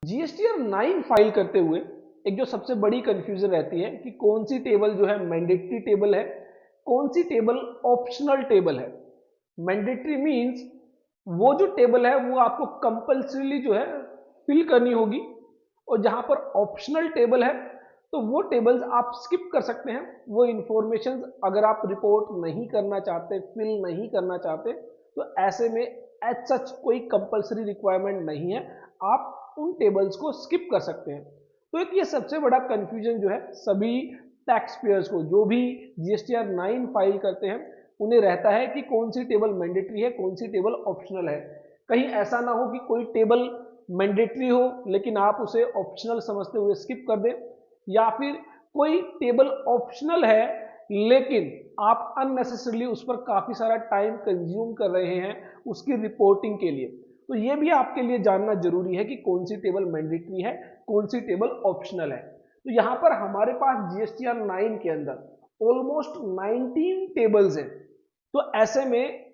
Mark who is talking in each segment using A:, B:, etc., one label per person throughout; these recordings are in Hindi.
A: जीएसटीआर 9 फाइल करते हुए एक जो सबसे बड़ी कंफ्यूजन रहती है कि कौन सी टेबल जो है मैंडेटरी टेबल है, कौन सी टेबल ऑप्शनल टेबल है। मैंडेटरी मींस वो जो टेबल है वो आपको कंपल्सरीली जो है फिल करनी होगी, और जहां पर ऑप्शनल टेबल है तो वो टेबल्स आप स्किप कर सकते हैं। वो इंफॉर्मेशन अगर आप रिपोर्ट नहीं करना चाहते, फिल नहीं करना चाहते, तो ऐसे में एज सच कोई कंपल्सरी रिक्वायरमेंट नहीं है, आप उन टेबल्स को स्किप कर सकते हैं। तो एक ये सबसे बड़ा कंफ्यूजन जो है सभी टैक्स पेयर्स को, जो भी जीएसटीआर 9 फाइल करते हैं, उन्हें रहता है कि कौन सी टेबल मैंडेटरी है, कौन सी टेबल ऑप्शनल है। कहीं ऐसा ना हो कि कोई टेबल मैंडेटरी हो लेकिन आप उसे ऑप्शनल समझते हुए स्किप कर दें, या फिर कोई टेबल ऑप्शनल है लेकिन आप अननेसेसरली उस पर काफी सारा टाइम कंज्यूम कर रहे हैं उसकी रिपोर्टिंग के लिए। तो ये भी आपके लिए जानना जरूरी है कि कौन सी टेबल मैंडेटरी है, कौन सी टेबल ऑप्शनल है। तो यहां पर हमारे पास जीएसटीआर 9 के अंदर ऑलमोस्ट 19 टेबल्स हैं। तो ऐसे में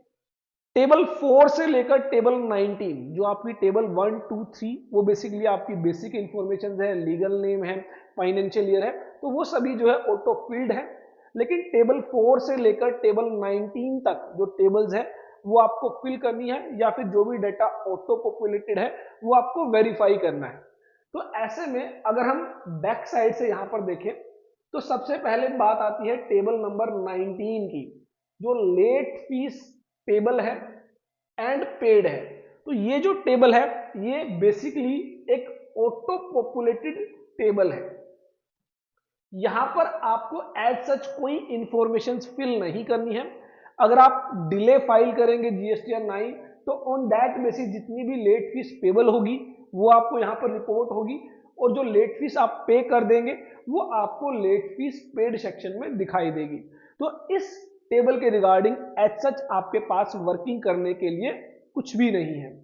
A: टेबल 4 से लेकर टेबल 19, जो आपकी टेबल 1 2 3, वो बेसिकली आपकी बेसिक इंफॉर्मेशन है, लीगल नेम है, फाइनेंशियल ईयर है, तो वो सभी जो है ऑटो फिल्ड है। लेकिन टेबल 4 से लेकर टेबल 19 तक जो टेबल्स है वो आपको फिल करनी है, या फिर जो भी डाटा ऑटो पॉपुलेटेड है वो आपको वेरीफाई करना है। तो ऐसे में अगर हम बैक साइड से यहां पर देखें तो सबसे पहले बात आती है टेबल नंबर 19 की, जो लेट फीस टेबल है एंड पेड है। तो ये जो टेबल है ये बेसिकली एक ऑटो पॉपुलेटेड टेबल है। यहां पर आपको एज सच कोई इंफॉर्मेशन फिल नहीं करनी है। अगर आप डिले फाइल करेंगे जीएसटीआर 9, तो ऑन दैट बेसिस जितनी भी लेट फीस पेबल होगी वो आपको यहां पर रिपोर्ट होगी, और जो लेट फीस आप पे कर देंगे वो आपको लेट फीस पेड सेक्शन में दिखाई देगी। तो इस टेबल के रिगार्डिंग एज सच आपके पास वर्किंग करने के लिए कुछ भी नहीं है।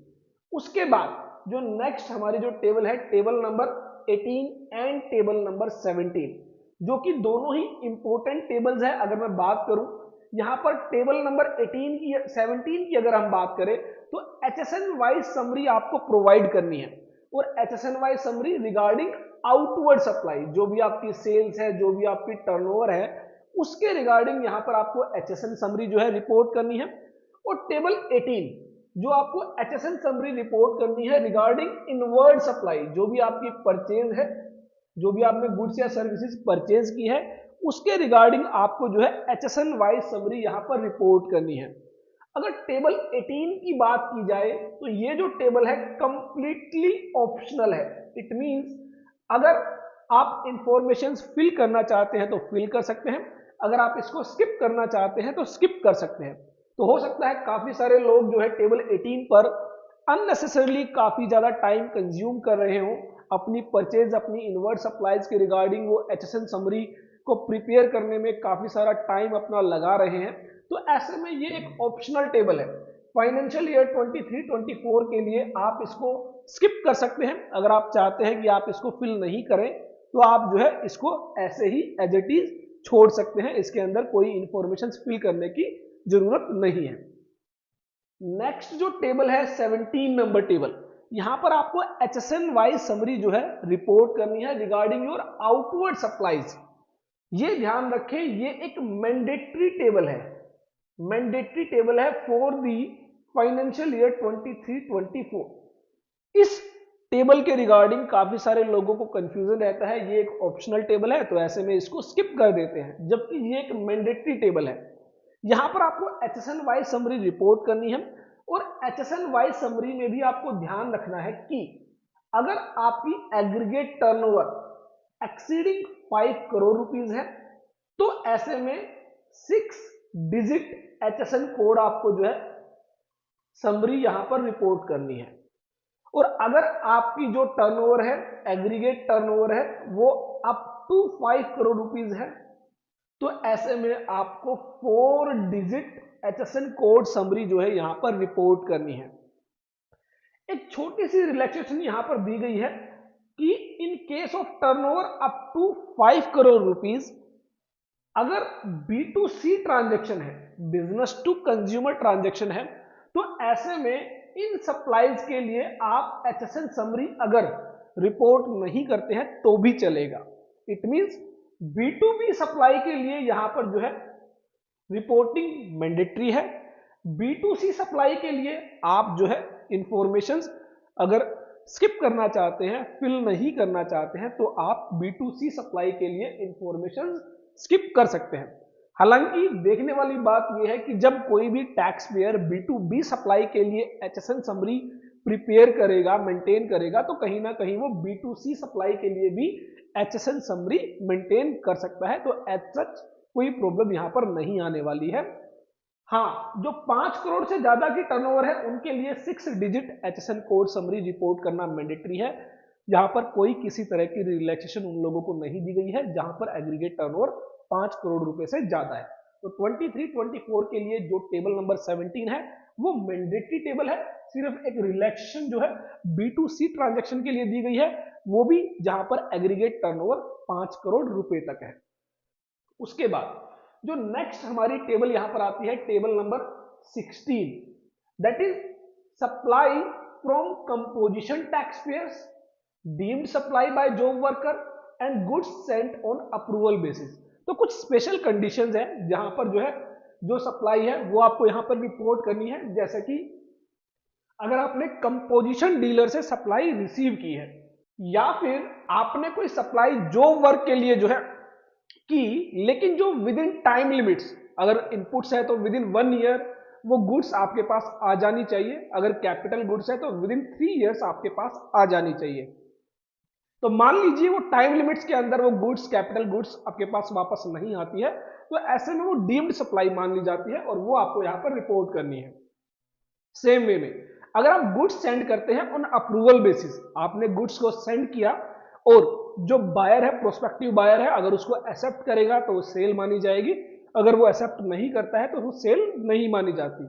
A: उसके बाद जो नेक्स्ट हमारी जो टेबल है, table number 18 and table number 17, जो कि दोनों ही इंपॉर्टेंट टेबल्स है। अगर मैं बात करूं यहां पर टेबल नंबर 18 की 17 की अगर हम बात करें, तो एचएसएन वाइज समरी आपको प्रोवाइड करनी है, और HSN wise summary regarding outward supply, जो भी आपकी सेल्स है, जो भी आपकी टर्नओवर है, उसके रिगार्डिंग यहां पर आपको एचएसएन समरी जो है रिपोर्ट करनी है। और टेबल 18 जो आपको एचएसएन समरी रिपोर्ट करनी है रिगार्डिंग इनवर्ड सप्लाई, जो भी आपकी परचेज है, जो भी आपने गुड्स या सर्विसेज परचेज की है, उसके रिगार्डिंग आपको जो है एचएसएन वाइज समरी यहां पर रिपोर्ट करनी है। अगर टेबल 18 की बात की जाए तो ये जो टेबल है कंप्लीटली ऑप्शनल है। इट मींस अगर आप इंफॉर्मेशन फिल करना चाहते हैं तो फिल कर सकते हैं, अगर आप इसको स्किप करना चाहते हैं तो स्किप कर सकते हैं। तो हो सकता है काफी सारे लोग जो है टेबल 18 पर अननेसेसरली काफी ज्यादा टाइम कंज्यूम कर रहे हो अपनी परचेज, अपनी इनवर्ड सप्लाईज के रिगार्डिंग, वो एचएसएन समरी को प्रिपेयर करने में काफी सारा टाइम अपना लगा रहे हैं। तो ऐसे में ये एक ऑप्शनल टेबल है। फाइनेंशियल ईयर 23-24 के लिए आप इसको स्किप कर सकते हैं। अगर आप चाहते हैं कि आप इसको फिल नहीं करें तो आप जो है इसको ऐसे ही एज इट इज छोड़ सकते हैं, इसके अंदर कोई इंफॉर्मेशन फिल करने की जरूरत नहीं है। नेक्स्ट जो टेबल है 17 नंबर टेबल, यहां पर आपको एचएसएन वाइज समरी जो है रिपोर्ट करनी है रिगार्डिंग योर आउटवर्ड सप्लाईज। ये ध्यान रखें ये एक मैंडेटरी टेबल है, मैंडेटरी टेबल है फॉर दी फाइनेंशियल ईयर 23-24। इस टेबल के रिगार्डिंग काफी सारे लोगों को कंफ्यूजन रहता है, ये एक ऑप्शनल टेबल है तो ऐसे में इसको स्किप कर देते हैं, जबकि ये एक मैंडेटरी टेबल है। यहां पर आपको एचएसएन वाइज समरी रिपोर्ट करनी है, और एचएसएन वाइज समरी में भी आपको ध्यान रखना है कि अगर आपकी aggregate turnover exceeding 5 crore rupees है तो ऐसे में 6 डिजिट एचएसएन कोड आपको जो है समरी यहां पर रिपोर्ट करनी है। और अगर आपकी जो टर्नओवर है, एग्रीगेट टर्नओवर है, वो अप टू 5 करोड़ रुपीस है, तो ऐसे में आपको 4 डिजिट एचएसएन कोड समरी जो है यहां पर रिपोर्ट करनी है। एक छोटी सी रिलैक्सेशन यहां पर दी गई है कि in case of turnover up to 5 crore rupees, अगर B2C ट्रांजैक्शन है, बिजनेस टू कंज्यूमर ट्रांजैक्शन है, तो ऐसे में इन सप्लाईज के लिए आप एचएसएन समरी अगर रिपोर्ट नहीं करते हैं तो भी चलेगा। इट मींस B2B सप्लाई के लिए यहां पर जो है रिपोर्टिंग मैंडेटरी है। B2C सप्लाई के लिए आप जो है इंफॉर्मेशंस अगर स्किप करना चाहते हैं, फिल नहीं करना चाहते हैं, तो आप B2C सप्लाई के लिए इंफॉर्मेशन स्किप कर सकते हैं। हालांकि देखने वाली बात यह है कि जब कोई भी टैक्स पेयर B2B सप्लाई के लिए HSN समरी प्रिपेयर करेगा, मेंटेन करेगा, तो कहीं ना कहीं वो B2C सप्लाई के लिए भी HSN समरी मेंटेन कर सकता है। तो एज सच कोई प्रॉब्लम यहां पर नहीं आने वाली है। हाँ, जो 5 करोड़ से ज्यादा की टर्नओवर है उनके लिए 6 digit HSN code summary report करना मैंडेटरी है। यहां पर कोई किसी तरह की रिलैक्सेशन उन लोगों को नहीं दी गई है जहां पर एग्रीगेट टर्नओवर 5 करोड़ रुपए से ज्यादा है। तो 23-24 के लिए जो टेबल नंबर 17 है वो मैंडेटरी टेबल है। सिर्फ एक रिलैक्सेशन जो है B2C ट्रांजैक्शन के लिए दी गई है, वो भी जहां पर एग्रीगेट टर्नओवर 5 करोड़ रुपए तक है। उसके बाद जो नेक्स्ट हमारी टेबल यहां पर आती है, table number 16, that is supply from composition tax payers, deemed supply by job worker and goods Saint on approval basis. तो कुछ स्पेशल कंडीशंस हैं जहां पर जो है जो सप्लाई है वो आपको यहां पर रिपोर्ट करनी है। जैसे कि अगर आपने कंपोजिशन डीलर से सप्लाई रिसीव की है, या फिर आपने कोई सप्लाई जॉब वर्क के लिए जो है की, लेकिन जो विद इन टाइम लिमिट्स, अगर इनपुट्स है तो विद इन 1 ईयर वो गुड्स आपके पास आ जानी चाहिए। अगर कैपिटल गुड्स है तो विद इन 3 इयर्स आपके पास आ जानी चाहिए। तो मान लीजिए वो टाइम लिमिट्स के अंदर वो गुड्स, कैपिटल गुड्स आपके पास वापस नहीं आती है, तो ऐसे में वो डीम्ड सप्लाई मान ली जाती है और वो आपको यहां पर रिपोर्ट करनी है। सेम वे में अगर आप गुड्स सेंड करते हैं ऑन अप्रूवल बेसिस, आपने गुड्स को सेंड किया और जो बायर है, प्रोस्पेक्टिव बायर है, अगर उसको एक्सेप्ट करेगा तो वो सेल मानी जाएगी, अगर वो एक्सेप्ट नहीं करता है तो वो सेल नहीं मानी जाती।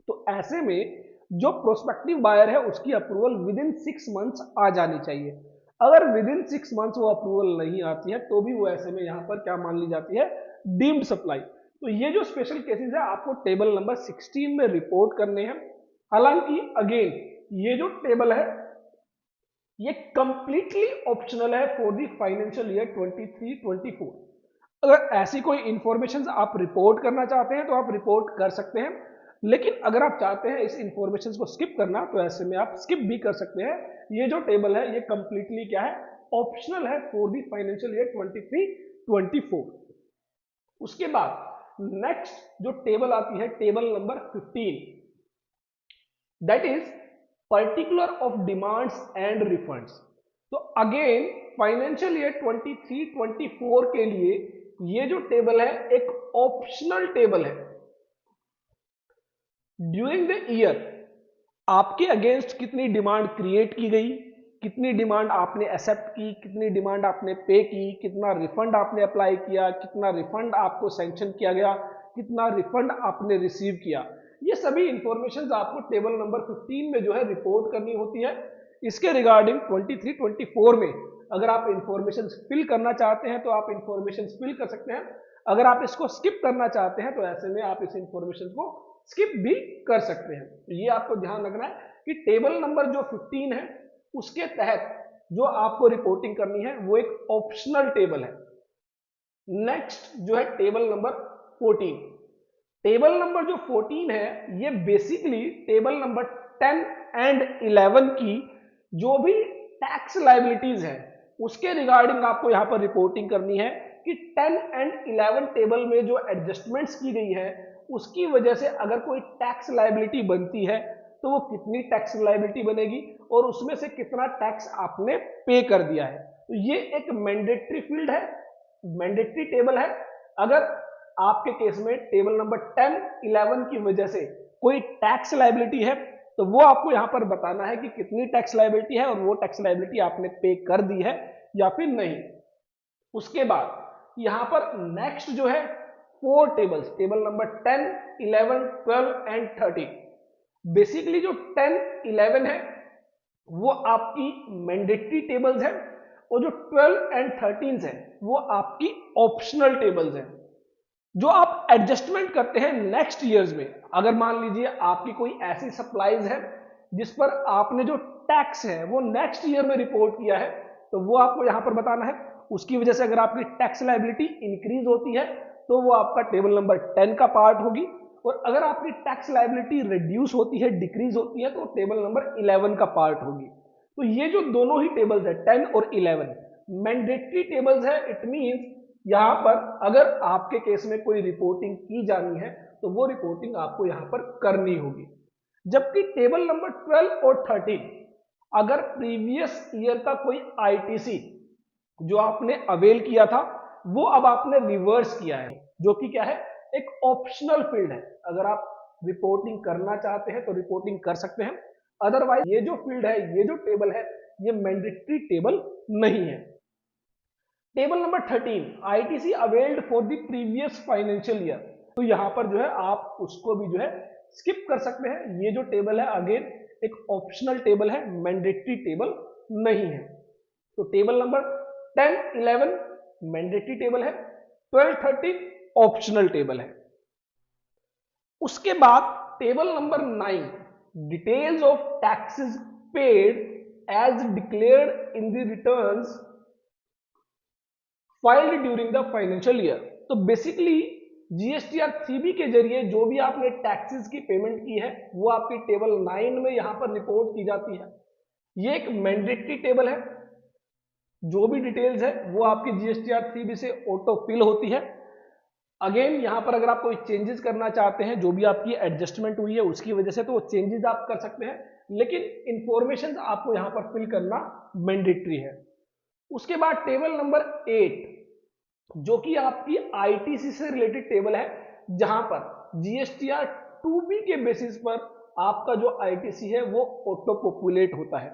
A: तो ऐसे में जो प्रोस्पेक्टिव बायर है उसकी अप्रूवल विद इन 6 मंथ्स आ जानी चाहिए। अगर विद इन 6 मंथ्स वो अप्रूवल नहीं आती है तो भी वो ऐसे में यहां पर क्या मान ली जाती है, डीम्ड सप्लाई। तो ये जो स्पेशल केसेस है आपको टेबल नंबर 16 में रिपोर्ट करने हैं। हालांकि अगेन ये जो टेबल है ये कंप्लीटली ऑप्शनल है फॉर द फाइनेंशियल ईयर 23-24। अगर ऐसी कोई इंफॉर्मेशन आप रिपोर्ट करना चाहते हैं तो आप रिपोर्ट कर सकते हैं, लेकिन अगर आप चाहते हैं इस इंफॉर्मेशन को स्किप करना तो ऐसे में आप स्किप भी कर सकते हैं। ये जो टेबल है ये कंप्लीटली क्या है, ऑप्शनल है फॉर द फाइनेंशियल ईयर 23-24। उसके बाद नेक्स्ट जो टेबल आती है, table number 15, that is particular of demands and refunds. तो अगेन फाइनेंशियल ईयर 23-24 के लिए ये जो टेबल है एक ऑप्शनल टेबल है। ड्यूरिंग द ईयर आपके अगेंस्ट कितनी डिमांड क्रिएट की गई, कितनी डिमांड आपने एक्सेप्ट की, कितनी डिमांड आपने पे की, कितना रिफंड आपने अप्लाई किया, कितना रिफंड आपको सैंक्शन किया गया, कितना रिफंड आपने रिसीव किया, ये सभी इंफॉर्मेशन आपको टेबल नंबर 15 में जो है रिपोर्ट करनी होती है। इसके रिगार्डिंग 23-24 में अगर आप इंफॉर्मेशन फिल करना चाहते हैं तो आप इंफॉर्मेशन फिल कर सकते हैं। अगर आप इसको स्किप करना चाहते हैं तो ऐसे में आप इस इंफॉर्मेशन को स्किप भी कर सकते हैं। तो ये आपको ध्यान रखना है कि टेबल नंबर जो 15 है उसके तहत जो आपको रिपोर्टिंग करनी है वो एक ऑप्शनल टेबल है। नेक्स्ट जो है टेबल नंबर 14। टेबल नंबर जो 14 है ये बेसिकली टेबल नंबर 10 एंड 11 की जो भी टैक्स लायबिलिटीज है उसके रिगार्डिंग आपको यहां पर रिपोर्टिंग करनी है कि 10 एंड 11 टेबल में जो एडजस्टमेंट्स की गई है उसकी वजह से अगर कोई टैक्स लायबिलिटी बनती है तो वो कितनी टैक्स लायबिलिटी बनेगी और उसमें से कितना टैक्स आपने पे कर दिया है। तो ये एक मैंडेटरी फील्ड है, मैंडेटरी टेबल है। अगर आपके केस में टेबल नंबर 10, 11 की वजह से कोई टैक्स लायबिलिटी है तो वो आपको यहां पर बताना है कि कितनी टैक्स लायबिलिटी है और वो टैक्स लायबिलिटी आपने पे कर दी है या फिर नहीं। उसके बाद यहां पर नेक्स्ट जो है 4 tables, table number 10, 11, 12 and 13। Basically जो 10, 11 है वो आपकी मैंडेटरी टेबल्स है और जो 12 एंड 13 है वो आपकी ऑप्शनल टेबल्स हैं जो आप एडजस्टमेंट करते हैं नेक्स्ट ईयर्स में। अगर मान लीजिए आपकी कोई ऐसी सप्लाईज है जिस पर आपने जो टैक्स है वो नेक्स्ट ईयर में रिपोर्ट किया है तो वो आपको यहां पर बताना है। उसकी वजह से अगर आपकी टैक्स लायबिलिटी इंक्रीज होती है तो वो आपका टेबल नंबर 10 का पार्ट होगी, और अगर आपकी टैक्स लायबिलिटी रिड्यूस होती है, डिक्रीज होती है, तो टेबल नंबर 11 का पार्ट होगी। तो ये जो दोनों ही टेबल्स है 10 और 11 मैंडेटरी टेबल्स है। इट मींस यहां पर अगर आपके केस में कोई रिपोर्टिंग की जानी है तो वो रिपोर्टिंग आपको यहां पर करनी होगी। जबकि टेबल नंबर 12 और 13 अगर प्रीवियस ईयर का कोई आईटीसी जो आपने अवेल किया था वो अब आपने रिवर्स किया है, जो कि क्या है, एक ऑप्शनल फील्ड है। अगर आप रिपोर्टिंग करना चाहते हैं तो रिपोर्टिंग कर सकते हैं, अदरवाइज ये जो फील्ड है, ये जो टेबल है, ये मैंडेटरी टेबल नहीं है। Table number 13 ITC availed for the previous financial year, तो यहां पर जो है आप उसको भी जो है स्किप कर सकते हैं। ये जो टेबल है अगेन एक ऑप्शनल टेबल है, मैंडेटरी टेबल नहीं है। तो टेबल नंबर 10, 11 मैंडेटरी टेबल है, 12, 13 ऑप्शनल टेबल है। उसके बाद table number 9 details of taxes paid as declared in the returns filed during the financial year. तो बेसिकली जीएसटीआर 3B के जरिए जो भी आपने टैक्सेस की पेमेंट की है वो आपकी टेबल 9 में यहां पर रिपोर्ट की जाती है। ये एक मैंडेटरी टेबल है, जो भी डिटेल्स है वो आपकी जीएसटीआर 3B से ऑटो फिल होती है। अगेन यहां पर अगर आप कोई चेंजेस करना चाहते हैं, जो भी आपकी एडजस्टमेंट हुई है उसकी वजह से, तो वो चेंजेस आप कर सकते हैं, लेकिन इंफॉर्मेशन आपको यहां पर फिल करना मैंडेटरी है। उसके बाद टेबल नंबर 8 जो कि आपकी आईटीसी से रिलेटेड टेबल है, जहां पर जीएसटीआर 2B के बेसिस पर आपका जो आईटीसी है वो ऑटो पॉपुलेट होता है।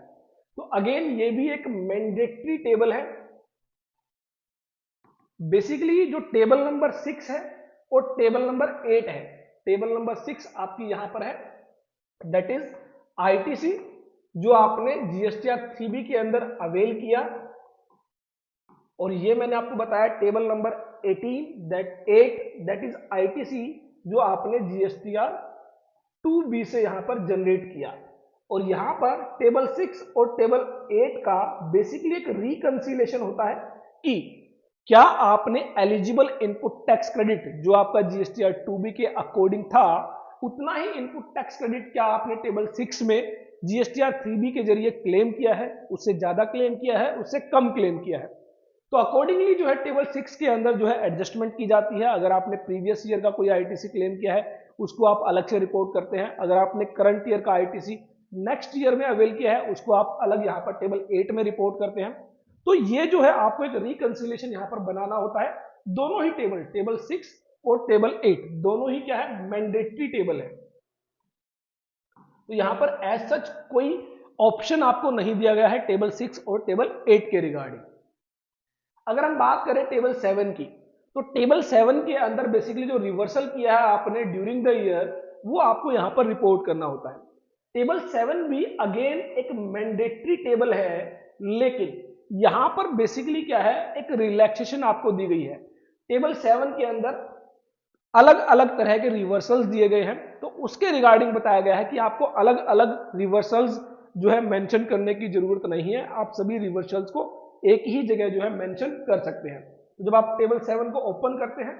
A: तो अगेन ये भी एक मैंडेटरी टेबल है। बेसिकली जो टेबल नंबर 6 है और टेबल नंबर 8 है, टेबल नंबर 6 आपकी यहां पर है, दैट इज आईटीसी जो आपने जीएसटीआर 3B के अंदर अवेल किया, और ये मैंने आपको बताया table number 18 that is ITC जो आपने जीएसटीआर 2B से यहां पर जनरेट किया। और यहां पर टेबल 6 और टेबल 8 का बेसिकली एक रिकंसिलेशन होता है कि क्या आपने एलिजिबल इनपुट टैक्स क्रेडिट जो आपका जीएसटीआर 2B के अकॉर्डिंग था उतना ही इनपुट टैक्स क्रेडिट क्या आपने टेबल 6 में जीएसटीआर 3B के जरिए क्लेम किया है, उससे ज्यादा क्लेम किया है, उससे कम क्लेम किया है। तो अकॉर्डिंगली जो है टेबल 6 के अंदर जो है एडजस्टमेंट की जाती है। अगर आपने प्रीवियस ईयर का कोई आईटीसी क्लेम किया है उसको आप अलग से रिपोर्ट करते हैं, अगर आपने करंट ईयर का आईटीसी नेक्स्ट ईयर में अवेल किया है उसको आप अलग यहाँ पर टेबल 8 में रिपोर्ट करते हैं। तो ये जो है आपको एक रिकंसिलेशन यहाँ पर बनाना होता है। दोनों ही टेबल 6 और टेबल 8 दोनों ही क्या है, मैंडेटरी टेबल है। तो यहां पर एज सच कोई ऑप्शन आपको नहीं दिया गया है टेबल 6 और टेबल 8 के रिगार्डिंग। अगर हम बात करें टेबल 7 की, तो टेबल 7 के अंदर बेसिकली जो रिवर्सल किया है आपने ड्यूरिंग द ईयर वो आपको यहां पर रिपोर्ट करना होता है। टेबल 7 भी अगेन एक मैंडेटरी टेबल है, लेकिन यहां पर बेसिकली क्या है, एक रिलैक्सेशन आपको दी गई है। टेबल 7 के अंदर अलग अलग तरह के रिवर्सल्स दिए गए हैं, तो उसके रिगार्डिंग बताया गया है कि आपको अलग अलग रिवर्सल्स जो है मेंशन करने की जरूरत नहीं है, आप सभी रिवर्सल्स को एक ही जगह जो है मेंशन कर सकते हैं। तो जब आप टेबल 7 को ओपन करते हैं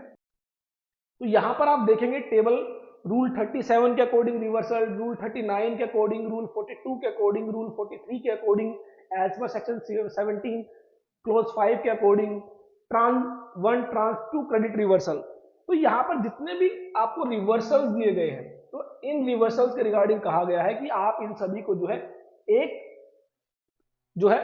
A: तो यहां पर आप देखेंगे टेबल रूल 37 के अकॉर्डिंग रिवर्सल, रूल 39 के अकॉर्डिंग, रूल 42 के अकॉर्डिंग, रूल 43 के according, as per section 17 clause 5 के according, trans 1 trans 2 credit reversal. तो यहां पर जितने भी आपको रिवर्सल्स दिए गए हैं तो इन रिवर्सल्स के रिगार्डिंग कहा गया है कि आप इन सभी को जो है एक जो है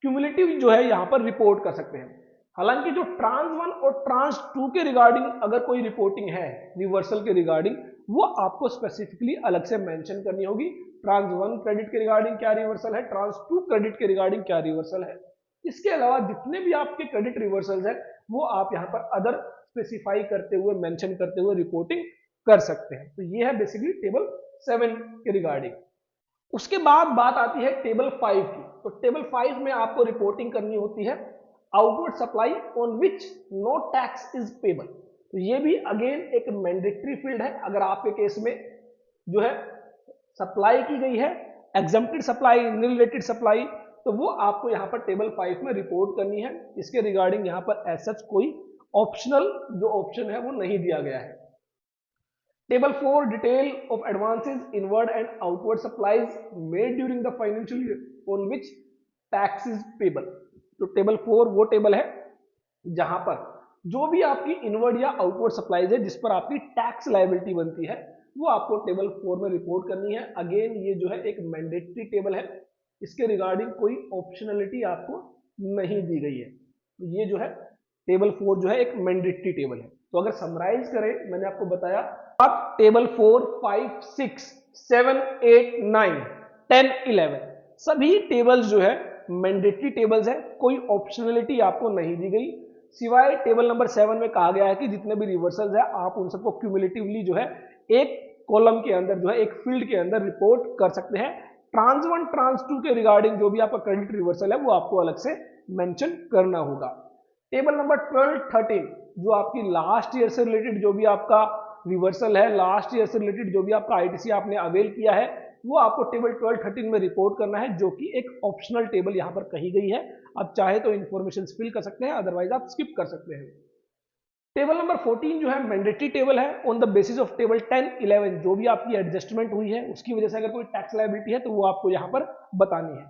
A: क्यूमुलेटिव जो है यहां पर रिपोर्ट कर सकते हैं। हालांकि जो ट्रांस 1 और ट्रांस 2 के रिगार्डिंग अगर कोई रिपोर्टिंग है रिवर्सल के रिगार्डिंग, वो आपको स्पेसिफिकली अलग से मेंशन करनी होगी। ट्रांस 1 क्रेडिट के रिगार्डिंग क्या रिवर्सल है, ट्रांस 2 क्रेडिट के रिगार्डिंग क्या रिवर्सल है। इसके अलावा जितने भी आपके क्रेडिट रिवर्सल्स है वो आप यहाँ पर अदर स्पेसिफाई करते हुए, मेंशन करते हुए रिपोर्टिंग कर सकते हैं। तो ये है बेसिकली टेबल 7 के रिगार्डिंग। उसके बाद बात आती है टेबल 5 की। तो टेबल 5 में आपको रिपोर्टिंग करनी होती है outward supply on which no tax is payable. तो ये भी अगेन एक मैंडेटरी फील्ड है। अगर आपके केस में जो है सप्लाई की गई है एग्जम्प्टेड सप्लाई, रिलेटेड सप्लाई, तो वो आपको यहाँ पर टेबल 5 में रिपोर्ट करनी है। इसके रिगार्डिंग यहाँ पर एज सच कोई ऑप्शनल जो ऑप्शन है वो नहीं दिया गया है। Table 4 detail of advances inward and outward supplies made during the financial year on which tax is payable. तो टेबल 4 वो टेबल है जहां पर जो भी आपकी इनवर्ड या आउटवर्ड सप्लाईज है जिस पर आपकी टैक्स लायबिलिटी बनती है वो आपको टेबल 4 में रिपोर्ट करनी है। अगेन ये जो है एक मैंडेटरी टेबल है, इसके रिगार्डिंग कोई ऑप्शनलिटी आपको नहीं दी गई है। तो ये जो है टेबल 4 जो है एक मैंडेटरी टेबल है। तो अगर समराइज करें, मैंने आपको बताया आप टेबल 4, 5, 6, 7, 8, 9, 10, 11 सभी टेबल्स जो है मैंडेटरी टेबल्स है, कोई ऑप्शनलिटी आपको नहीं दी गई, सिवाय टेबल नंबर 7 में कहा गया है कि जितने भी रिवर्सल्स है आप उन सबको क्यूमुलेटिवली जो है एक कॉलम के अंदर जो है एक फील्ड के अंदर रिपोर्ट कर सकते हैं। ट्रांस 1, ट्रांस 2 के रिगार्डिंग जो भी आपका क्रेडिट रिवर्सल है वो आपको अलग से मेंशन करना होगा। टेबल नंबर 12, 13 जो आपकी लास्ट ईयर से रिलेटेड जो भी आपका रिवर्सल है, लास्ट ईयर से रिलेटेड जो भी आपका आईटीसी आपने अवेल किया है वो आपको टेबल 12, 13 में रिपोर्ट करना है, जो कि एक ऑप्शनल टेबल यहां पर कही गई है। आप चाहे तो इंफॉर्मेशन फिल कर सकते हैं, अदरवाइज आप स्किप कर सकते हैं। टेबल नंबर 14 जो है मैंडेटरी टेबल है। On the basis of table 10, 11 जो भी आपकी एडजस्टमेंट हुई है उसकी वजह से अगर कोई टैक्स लायबिलिटी है तो वो आपको यहां पर बतानी है।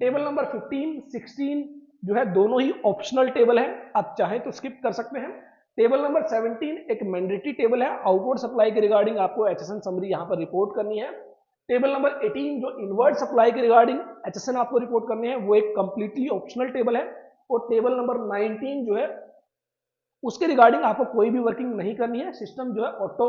A: टेबल नंबर 15, 16 जो है दोनों ही ऑप्शनल टेबल है, आप चाहे तो स्किप कर सकते हैं। टेबल नंबर 17 एक मैंडेटरी टेबल है, आउटवर्ड सप्लाई के रिगार्डिंग आपको एचएसएन समरी यहां पर रिपोर्ट करनी है। टेबल नंबर 18 जो इनवर्ड सप्लाई के रिगार्डिंग एचएसएन आपको रिपोर्ट करनी है वो एक कंप्लीटली ऑप्शनल टेबल है। और टेबल नंबर 19 जो है उसके रिगार्डिंग आपको कोई भी वर्किंग नहीं करनी है, सिस्टम जो है ऑटो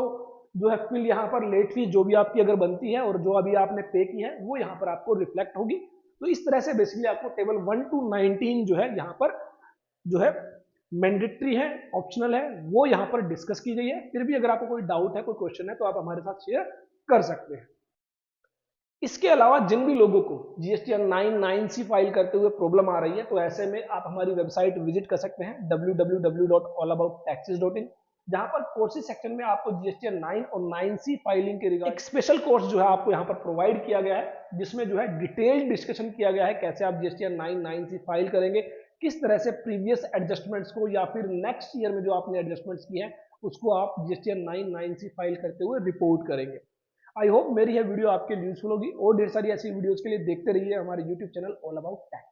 A: जो है फिल यहाँ पर लेट फीस जो भी आपकी अगर बनती है और जो अभी आपने पे की है वो यहाँ पर आपको रिफ्लेक्ट होगी। तो इस तरह से बेसिकली आपको टेबल 1 to 19 जो है यहाँ पर जो है मैंडेटरी है, ऑप्शनल है, वो यहाँ पर डिस्कस की गई है। फिर भी अगर आपको कोई डाउट है, कोई क्वेश्चन है तो आप हमारे साथ शेयर कर सकते हैं। इसके अलावा जिन भी लोगों को जीएसटीआर 9(9)C फाइल करते हुए प्रॉब्लम आ रही है तो ऐसे में आप हमारी वेबसाइट विजिट कर सकते हैं www.allabouttaxes.in, जहां पर कोर्सेज सेक्शन में आपको जीएसटीआर 9 और 9C फाइलिंग के रिगार्डिंग एक स्पेशल कोर्स जो है आपको यहां पर प्रोवाइड किया गया है, जिसमें जो है डिटेल्ड डिस्कशन किया गया है कैसे आप जीएसटीआर 9(9)C फाइल करेंगे, किस तरह से प्रीवियस एडजस्टमेंट्स को या फिर नेक्स्ट ईयर में जो आपने एडजस्टमेंट्स किए हैं उसको आप जीएसटीआर 9(9)C फाइल करते हुए रिपोर्ट करेंगे। आई होप मेरी यह वीडियो आपके लिए यूजफुल होगी और ढेर सारी ऐसी वीडियोस के लिए देखते रहिए हमारे YouTube channel all about tax.